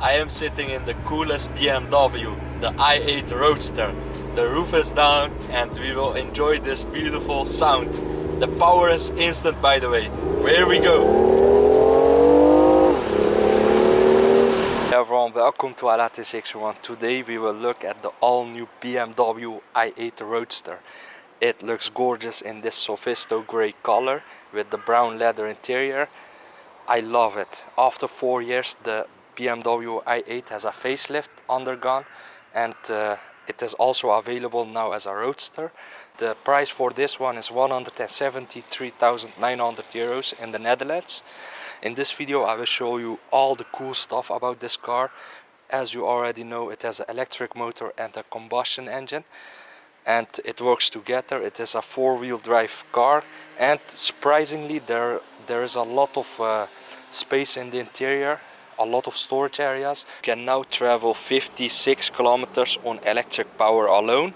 I am sitting in the coolest BMW, the i8 Roadster. The roof is down and we will enjoy this beautiful sound. The power is instant, by the way. Here we go! Hey everyone, welcome to Alati61. Today we will look at the all-new BMW i8 Roadster. It looks gorgeous in this sophisto grey color with the brown leather interior. I love it. After 4 years, the BMW i8 has a facelift undergone, and it is also available now as a Roadster. The price for this one is 173,900 euros in the Netherlands. In this video I will show you all the cool stuff about this car. As you already know, it has an electric motor and a combustion engine, and it works together. It is a four-wheel drive car, and surprisingly there is a lot of space in the interior. A lot of storage areas. You can now travel 56 kilometers on electric power alone.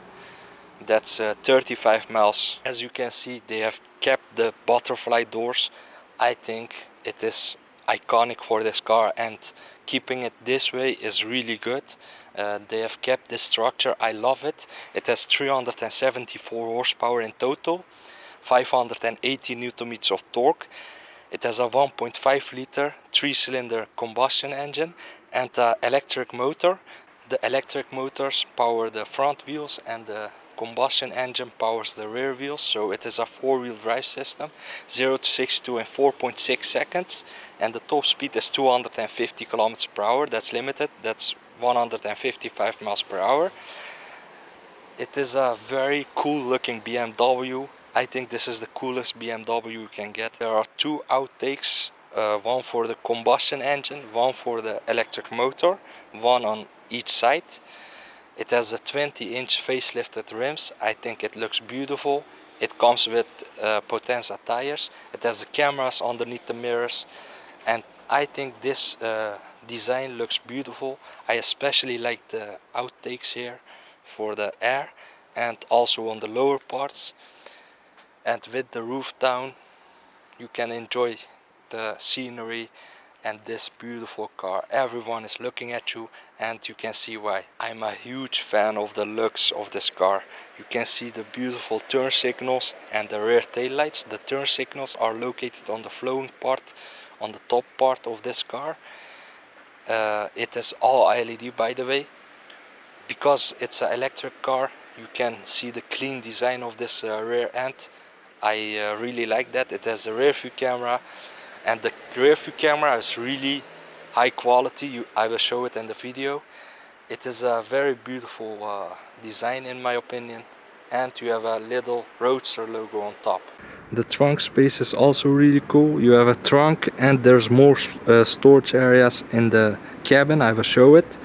That's 35 miles. As you can see, they have kept the butterfly doors. I think it is iconic for this car, and keeping it this way is really good. They have kept this structure. I love it. It has 374 horsepower in total, 580 Newton meters of torque. It has a 1.5 liter 3-cylinder combustion engine and an electric motor. The electric motors power the front wheels and the combustion engine powers the rear wheels. So it is a four-wheel drive system, 0 to 62 in 4.6 seconds, and the top speed is 250 kilometers per hour. That's limited. That's 155 miles per hour. It is a very cool looking BMW. I think this is the coolest BMW you can get. There are two outtakes, one for the combustion engine, one for the electric motor, one on each side. It has a 20-inch facelifted rims. I think it looks beautiful. It comes with Potenza tires. It has the cameras underneath the mirrors, and I think this design looks beautiful. I especially like the outtakes here for the air and also on the lower parts. And with the roof down, you can enjoy the scenery and this beautiful car. Everyone is looking at you, and you can see why. I'm a huge fan of the looks of this car. You can see the beautiful turn signals and the rear tail lights. The turn signals are located on the flowing part, on the top part of this car. It is all LED, by the way. Because it's an electric car, you can see the clean design of this rear end. I really like that. It has a rear view camera, and the rear view camera is really high quality. I will show it in the video. It is a very beautiful design in my opinion, and you have a little Roadster logo on top. The trunk space is also really cool. You have a trunk, and there's more storage areas in the cabin. I will show it.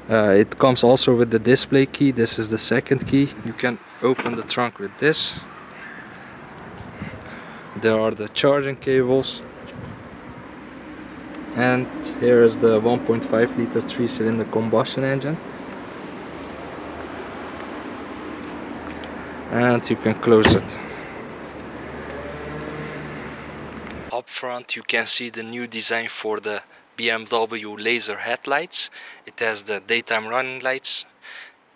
It comes also with the display key. This is the second key. You can open the trunk with this. There are the charging cables, and here is the 1.5 liter 3-cylinder combustion engine, and you can close it. Up front you can see the new design for the BMW laser headlights. It has the daytime running lights.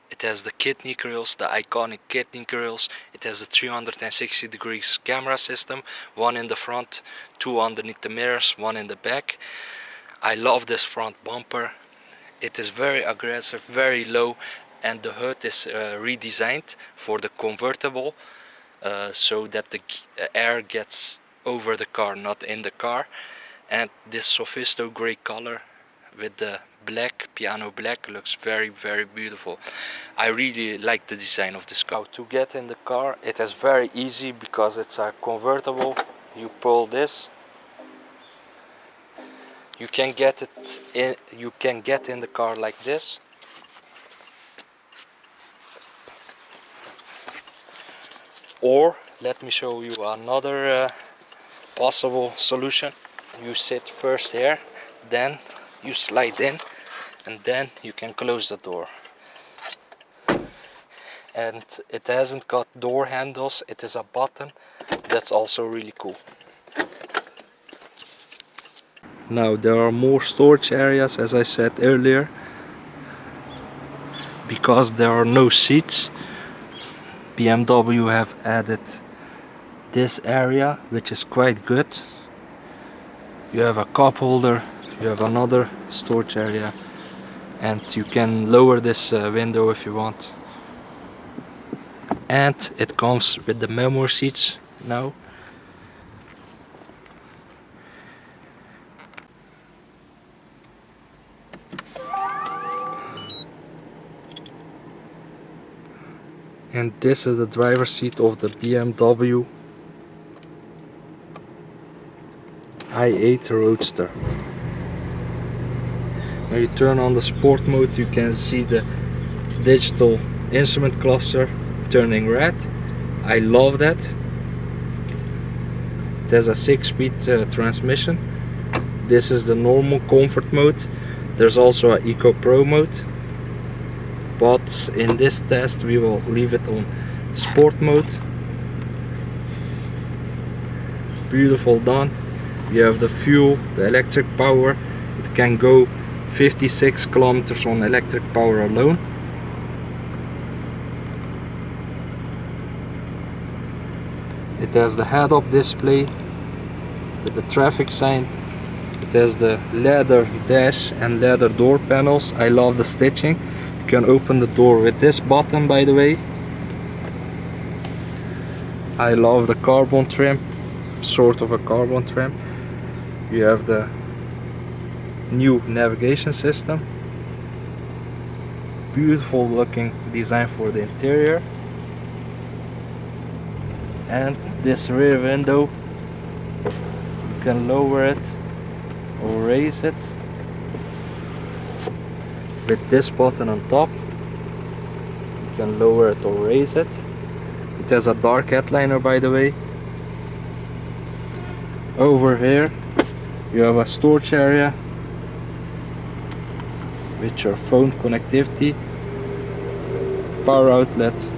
It has the kidney grills, the iconic kidney grills. It has a 360 degrees camera system, one in the front, two underneath the mirrors, one in the back. I love this front bumper. It is very aggressive, very low, and the hood is redesigned for the convertible, so that the air gets over the car, not in the car. And this sophisto grey color, with the black, piano black, looks very beautiful. I really like the design of this car. To get in the car, it is very easy because it's a convertible. You pull this, you can get it in, you can get in the car like this. Or let me show you another possible solution. You sit first here, then you slide in, and then you can close the door. And it hasn't got door handles, it is a button. That's also really cool. Now there are more storage areas, as I said earlier, because there are no seats. BMW have added this area, which is quite good. You have a cup holder, you have another storage area, and you can lower this window if you want. And it comes with the memory seats now. And this is the driver's seat of the BMW i8 Roadster. When you turn on the sport mode, you can see the digital instrument cluster turning red. I love that. It has a 6-speed transmission. This is the normal comfort mode. There's also an Eco Pro mode, but in this test we will leave it on sport mode. Beautiful done. You have the fuel, the electric power. It can go 56 kilometers on electric power alone. It has the head-up display with the traffic sign. It has the leather dash and leather door panels. I love the stitching. You can open the door with this button, by the way. I love the carbon trim, sort of a carbon trim. You have the new navigation system. Beautiful looking design for the interior. And this rear window, you can lower it or raise it with this button on top. You can lower it or raise it. It has a dark headliner, by the way. Over here you have a storage area with your phone connectivity, power outlet.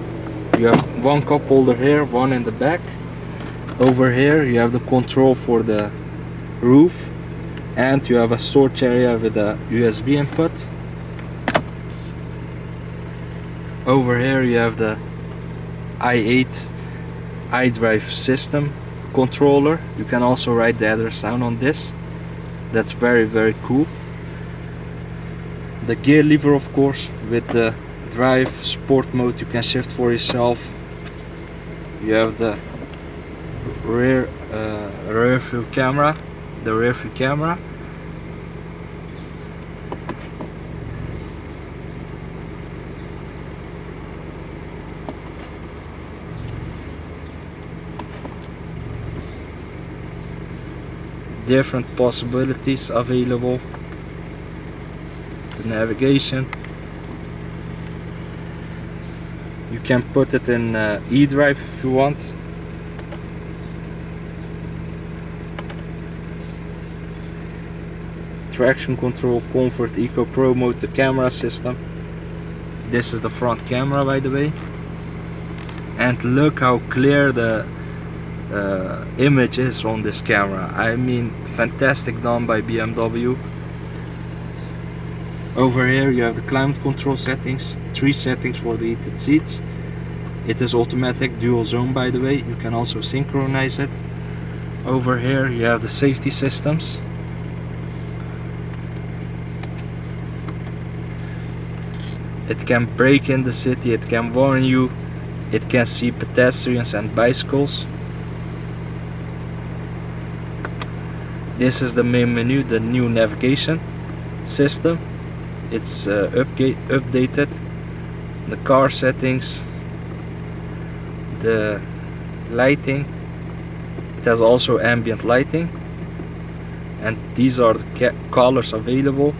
You have one cup holder here, one in the back. Over here you have the control for the roof, and you have a storage area with a USB input. Over here you have the i8 iDrive system controller. You can also write the address down on this. That's very cool. The gear lever, of course, with the drive sport mode you can shift for yourself. You have the rear view camera, different possibilities available. The navigation, you can put it in eDrive if you want. Traction control, comfort, Eco Pro mode, the camera system. This is the front camera, by the way. And look how clear the image is on this camera. I mean, fantastic done by BMW. Over here you have the climate control settings, 3 settings for the heated seats. It is automatic dual zone, by the way. You can also synchronize it. Over here you have the safety systems. It can brake in the city, it can warn you, it can see pedestrians and bicycles. This is the main menu, the new navigation system. It's updated. The car settings, the lighting. It has also ambient lighting, and these are the colors available: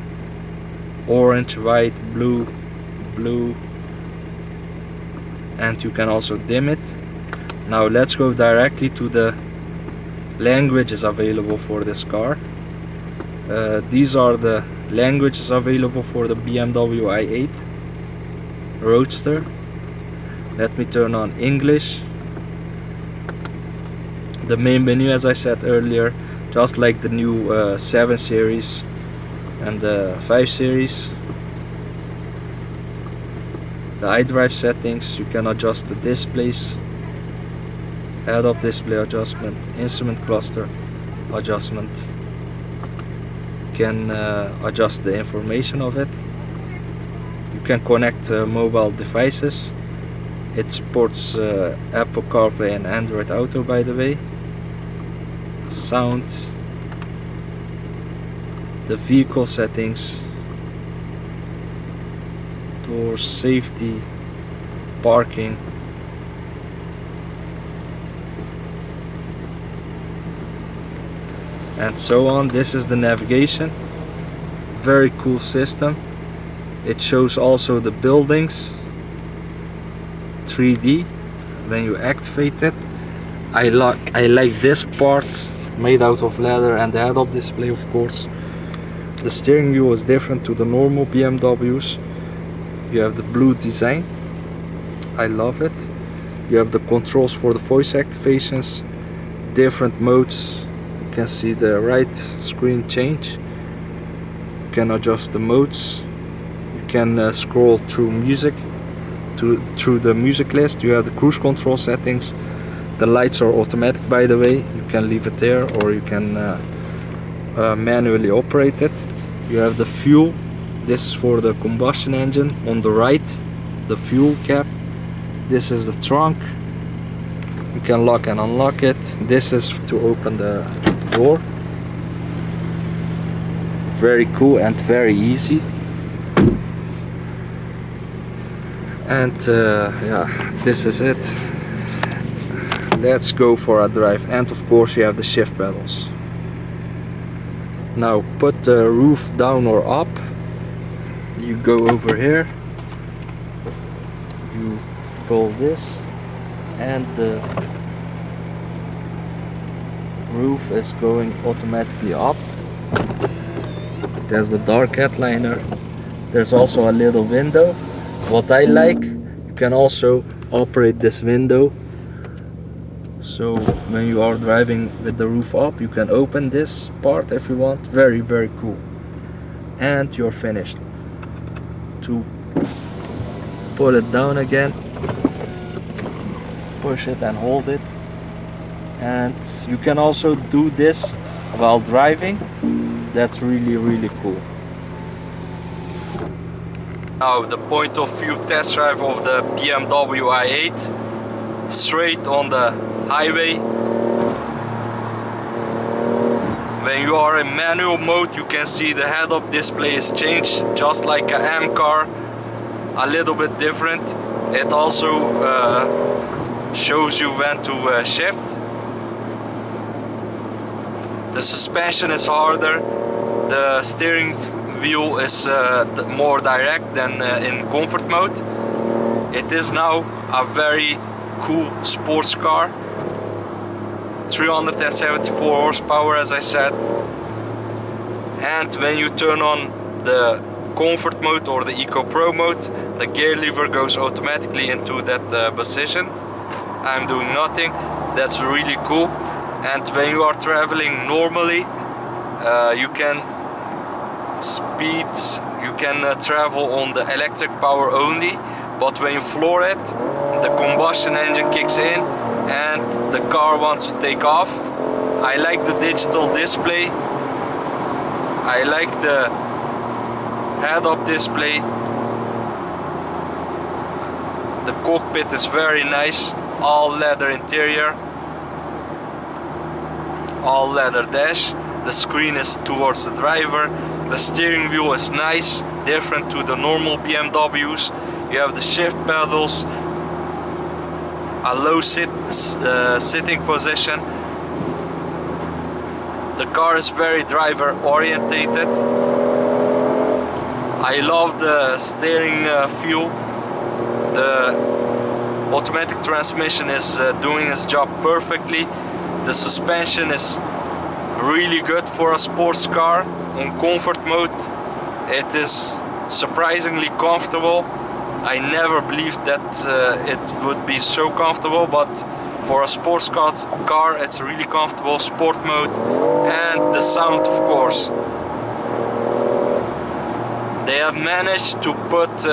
orange, white, blue, and you can also dim it. Now let's go directly to the languages available for this car. These are the languages available for the BMW i8 Roadster. Let me turn on English. The main menu, as I said earlier, just like the new 7 series and the 5 series. The iDrive settings, you can adjust the displays, head-up display adjustment, instrument cluster adjustment. You can adjust the information of it. You can connect mobile devices. It supports Apple CarPlay and Android Auto, by the way. Sound, the vehicle settings, doors, safety, parking, and so on. This is the navigation. Very cool system. It shows also the buildings 3D when you activate it. I like this part made out of leather, and the head-up display, of course. The steering wheel is different to the normal BMWs. You have the blue design. I love it. You have the controls for the voice activations, different modes. You can see the right screen change. You can adjust the modes. You can scroll through music, through the music list. You have the cruise control settings. The lights are automatic, by the way. You can leave it there, or you can manually operate it. You have the fuel. This is for the combustion engine. On the right, the fuel cap. This is the trunk. You can lock and unlock it. This is to open the door. Very cool and very easy. And yeah, this is it. Let's go for a drive. And of course you have the shift pedals. Now put the roof down or up. You go over here, you pull this, and the roof is going automatically up. There's the dark headliner. There's also a little window. What I like, you can also operate this window. So when you are driving with the roof up, you can open this part if you want. Very, very cool. And you're finished. To pull it down again, push it and hold it. And you can also do this while driving. That's really, really cool. Now the point of view test drive of the BMW i8 straight on the highway. When you are in manual mode, you can see the head-up display is changed, just like a M car, a little bit different. It also shows you when to shift. The suspension is harder. The steering wheel is more direct than in comfort mode. It is now a very cool sports car. 374 horsepower, as I said. And when you turn on the comfort mode or the Eco Pro mode, the gear lever goes automatically into that position. I'm doing nothing. That's really cool. And when you are traveling normally, you can travel on the electric power only, but when you floor it, the combustion engine kicks in and the car wants to take off. I like the digital display. I like the head-up display. The cockpit is very nice, all leather interior, all leather dash. The screen is towards the driver. The steering wheel is nice, different to the normal BMWs. You have the shift pedals, a low sitting position. The car is very driver orientated. I love the steering feel. The automatic transmission is doing its job perfectly. The suspension is really good for a sports car. On comfort mode it is surprisingly comfortable. I never believed that it would be so comfortable, but for a sports car it's really comfortable. Sport mode, and the sound, of course. They have managed to put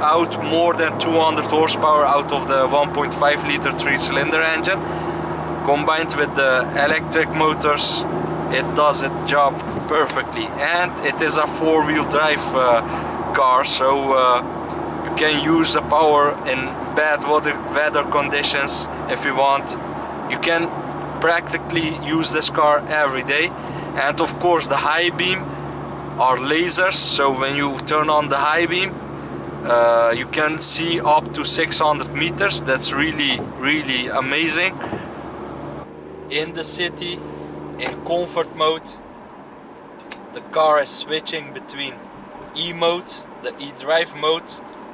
out more than 200 horsepower out of the 1.5 liter 3-cylinder engine. Combined with the electric motors, it does its job perfectly. And it is a four-wheel drive car, so you can use the power in bad weather conditions if you want. You can practically use this car every day. And of course the high beam are lasers, so when you turn on the high beam you can see up to 600 meters. That's really amazing. In the city, in comfort mode, the car is switching between E-mode, the E-drive mode,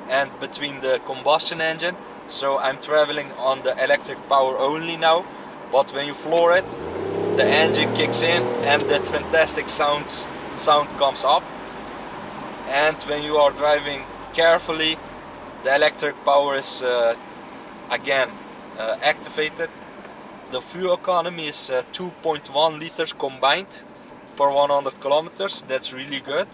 and between the combustion engine. So I'm traveling on the electric power only now, but when you floor it, the engine kicks in and that fantastic sound comes up. And when you are driving carefully, the electric power is again activated. The fuel economy is 2.1 liters combined per 100 kilometers. That's really good.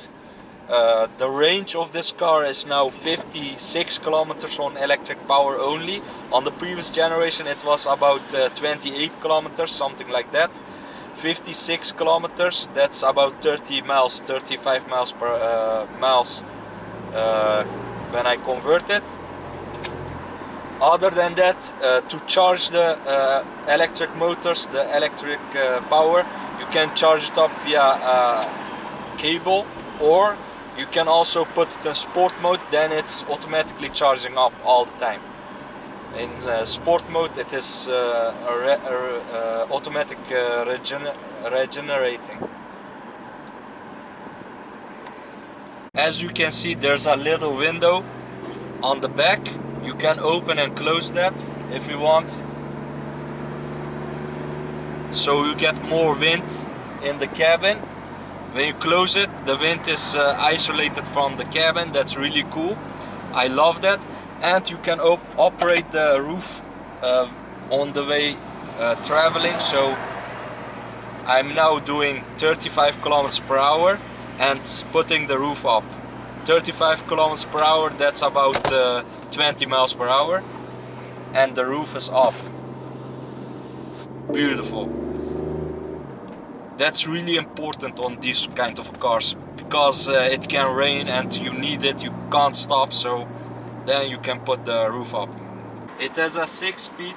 The range of this car is now 56 kilometers on electric power only. On the previous generation it was about 28 kilometers, something like that. 56 kilometers, that's about 30 miles, 35 miles per when I convert it. Other than that, to charge the electric motors, the electric power, you can charge it up via cable, or you can also put it in sport mode, then it's automatically charging up all the time. In sport mode it is automatic regenerating. As you can see, there's a little window on the back. You can open and close that if you want, so you get more wind in the cabin. When you close it, the wind is isolated from the cabin. That's really cool. I love that. And you can operate the roof on the way traveling. So I'm now doing 35 kilometers per hour and putting the roof up. 35 kilometers per hour, that's about 20 miles per hour, and the roof is up. Beautiful. That's really important on these kind of cars, because it can rain and you need it, you can't stop, so then you can put the roof up. It has a 6-speed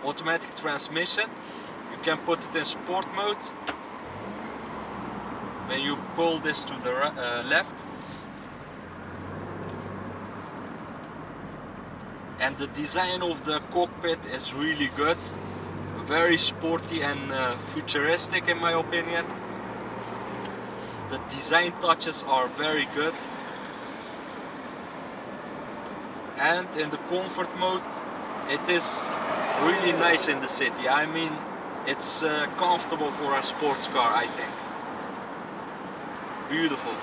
automatic transmission. You can put it in sport mode. When you pull this to the left, and the design of the cockpit is really good, very sporty and futuristic in my opinion. The design touches are very good, and in the comfort mode it is really nice in the city. I mean, it's comfortable for a sports car, I think. Beautiful.